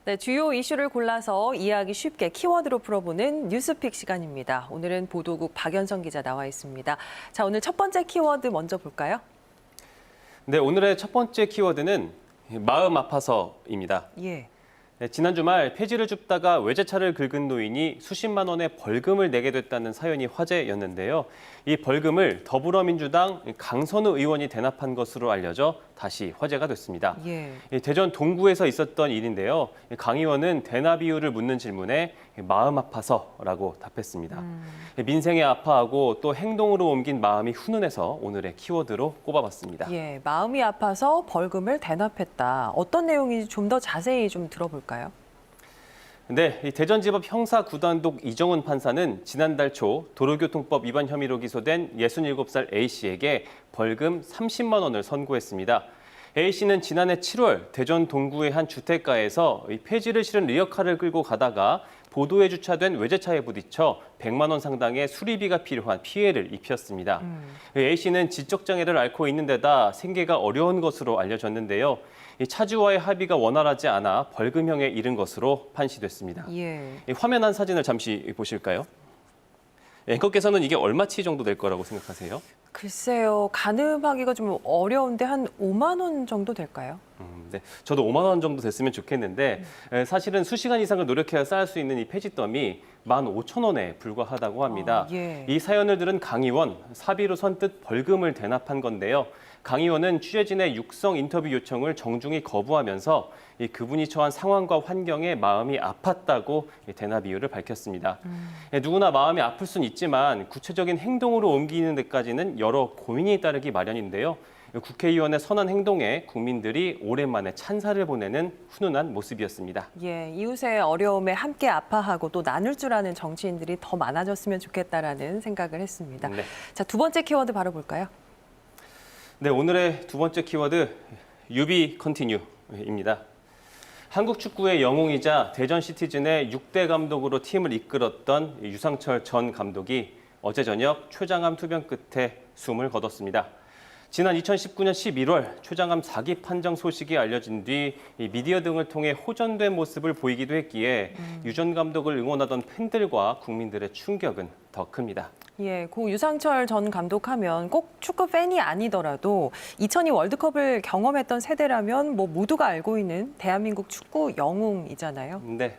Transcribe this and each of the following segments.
네, 주요 이슈를 골라서 이해하기 쉽게 키워드로 풀어보는 뉴스픽 시간입니다. 오늘은 보도국 박연성 기자 나와 있습니다. 자, 오늘 첫 번째 키워드 먼저 볼까요? 네, 오늘의 첫 번째 키워드는 마음 아파서입니다. 예. 네, 지난 주말 폐지를 줍다가 외제차를 긁은 노인이 수십만 원의 벌금을 내게 됐다는 사연이 화제였는데요. 이 벌금을 더불어민주당 강선우 의원이 대납한 것으로 알려져 다시 화제가 됐습니다. 예. 대전 동구에서 있었던 일인데요. 강 의원은 대납 이유를 묻는 질문에 마음 아파서라고 답했습니다. 민생에 아파하고 또 행동으로 옮긴 마음이 훈훈해서 오늘의 키워드로 꼽아봤습니다. 예, 마음이 아파서 벌금을 대납했다. 어떤 내용인지 좀 더 자세히 좀 들어볼까요? 네, 이 대전지법 형사구단독 이정훈 판사는 지난달 초 도로교통법 위반 혐의로 기소된 67살 A씨에게 벌금 30만 원을 선고했습니다. A씨는 지난해 7월 대전 동구의 한 주택가에서 폐지를 실은 리어카를 끌고 가다가 보도에 주차된 외제차에 부딪혀 100만 원 상당의 수리비가 필요한 피해를 입혔습니다. A씨는 지적장애를 앓고 있는 데다 생계가 어려운 것으로 알려졌는데요. 차주와의 합의가 원활하지 않아 벌금형에 이른 것으로 판시됐습니다. 예. 화면 한 사진을 잠시 보실까요? 앵커께서는 이게 얼마치 정도 될 거라고 생각하세요? 글쎄요, 가늠하기가 좀 어려운데 한 5만 원 정도 될까요? 네, 저도 5만 원 정도 됐으면 좋겠는데 사실은 수시간 이상을 노력해야 쌓을 수 있는 이 폐지덤이 15,000원에 불과하다고 합니다. 예. 이 사연을 들은 강 의원, 사비로 선뜻 벌금을 대납한 건데요. 강 의원은 취재진의 육성 인터뷰 요청을 정중히 거부하면서 그분이 처한 상황과 환경에 마음이 아팠다고 대납 이유를 밝혔습니다. 누구나 마음이 아플 수는 있지만 구체적인 행동으로 옮기는 데까지는 여러 고민이 따르기 마련인데요. 국회의원의 선한 행동에 국민들이 오랜만에 찬사를 보내는 훈훈한 모습이었습니다. 예, 이웃의 어려움에 함께 아파하고 또 나눌 줄 아는 정치인들이 더 많아졌으면 좋겠다라는 생각을 했습니다. 네. 자, 두 번째 키워드 바로 볼까요? 네, 오늘의 두 번째 키워드 유비 컨티뉴입니다. 한국 축구의 영웅이자 대전 시티즌의 6대 감독으로 팀을 이끌었던 유상철 전 감독이 어제 저녁 췌장암 투병 끝에 숨을 거뒀습니다. 지난 2019년 11월 췌장암 4기 판정 소식이 알려진 뒤 미디어 등을 통해 호전된 모습을 보이기도 했기에 유 전 감독을 응원하던 팬들과 국민들의 충격은 더 큽니다. 예, 고 유상철 전 감독하면 꼭 축구 팬이 아니더라도 2002 월드컵을 경험했던 세대라면 뭐 모두가 알고 있는 대한민국 축구 영웅이잖아요. 네,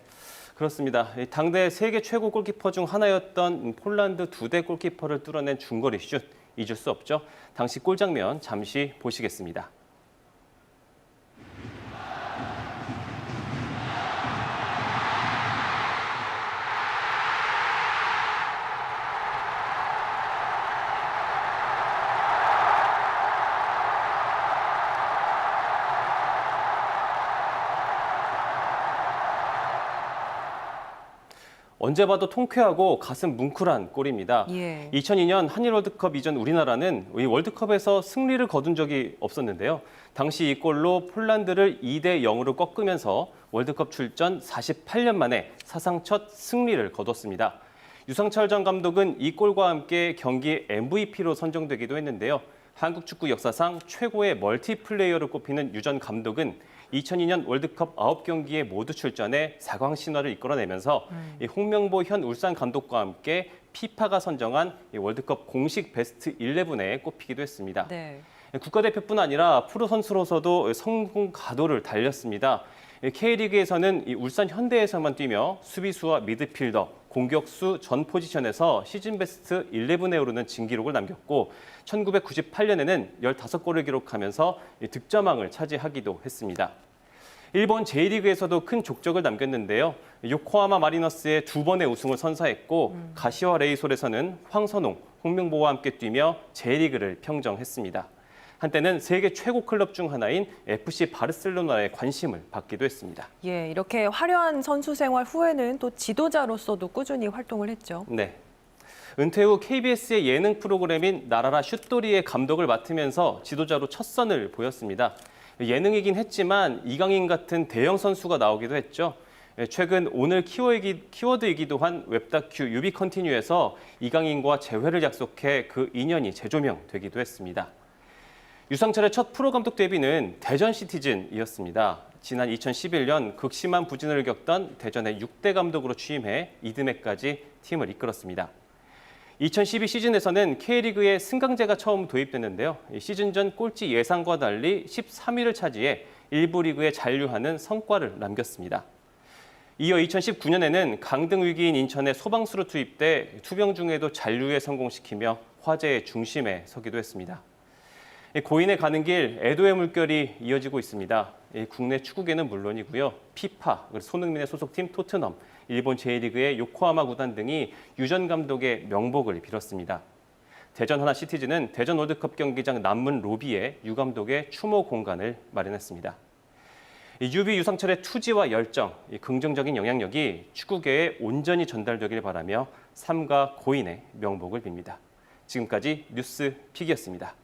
그렇습니다. 당대 세계 최고 골키퍼 중 하나였던 폴란드 2대 골키퍼를 뚫어낸 중거리 슛, 잊을 수 없죠. 당시 골 장면 잠시 보시겠습니다. 언제 봐도 통쾌하고 가슴 뭉클한 골입니다. 예. 2002년 한일 월드컵 이전 우리나라는 이 월드컵에서 승리를 거둔 적이 없었는데요. 당시 이 골로 폴란드를 2대 0으로 꺾으면서 월드컵 출전 48년 만에 사상 첫 승리를 거뒀습니다. 유상철 전 감독은 이 골과 함께 경기의 MVP로 선정되기도 했는데요. 한국 축구 역사상 최고의 멀티플레이어로 꼽히는 유 전 감독은 2002년 월드컵 9경기에 모두 출전해 4광 신화를 이끌어내면서 홍명보 현 울산 감독과 함께 피파가 선정한 월드컵 공식 베스트 11에 꼽히기도 했습니다. 네. 국가대표뿐 아니라 프로 선수로서도 성공 가도를 달렸습니다. K리그에서는 울산 현대에서만 뛰며 수비수와 미드필더, 공격수 전 포지션에서 시즌 베스트 11에 오르는 진기록을 남겼고 1998년에는 15골을 기록하면서 득점왕을 차지하기도 했습니다. 일본 J리그에서도 큰 족적을 남겼는데요. 요코하마 마리너스의 2번의 우승을 선사했고 가시와 레이솔에서는 황선홍, 홍명보와 함께 뛰며 J리그를 평정했습니다. 한때는 세계 최고 클럽 중 하나인 FC 바르셀로나의 관심을 받기도 했습니다. 예, 이렇게 화려한 선수 생활 후에는 또 지도자로서도 꾸준히 활동을 했죠. 네. 은퇴 후 KBS의 예능 프로그램인 나라라 슛돌이의 감독을 맡으면서 지도자로 첫 선을 보였습니다. 예능이긴 했지만 이강인 같은 대형 선수가 나오기도 했죠. 최근 오늘 키워드이기도 한 웹다큐 유비 컨티뉴에서 이강인과 재회를 약속해 그 인연이 재조명되기도 했습니다. 유상철의 첫 프로 감독 데뷔는 대전 시티즌이었습니다. 지난 2011년 극심한 부진을 겪던 대전의 6대 감독으로 취임해 이듬해까지 팀을 이끌었습니다. 2012 시즌에서는 K리그에 승강제가 처음 도입됐는데요. 시즌 전 꼴찌 예상과 달리 13위를 차지해 일부 리그에 잔류하는 성과를 남겼습니다. 이어 2019년에는 강등 위기인 인천의 소방수로 투입돼 투병 중에도 잔류에 성공시키며 화제의 중심에 서기도 했습니다. 고인의 가는 길 애도의 물결이 이어지고 있습니다. 국내 축구계는 물론이고요. 피파, 손흥민의 소속팀 토트넘, 일본 제1리그의 요코하마 구단 등이 유 전 감독의 명복을 빌었습니다. 대전 하나시티즈는 대전 월드컵 경기장 남문 로비에 유 감독의 추모 공간을 마련했습니다. 유비 유상철의 투지와 열정, 긍정적인 영향력이 축구계에 온전히 전달되길 바라며 삼가 고인의 명복을 빕니다. 지금까지 뉴스 픽이었습니다.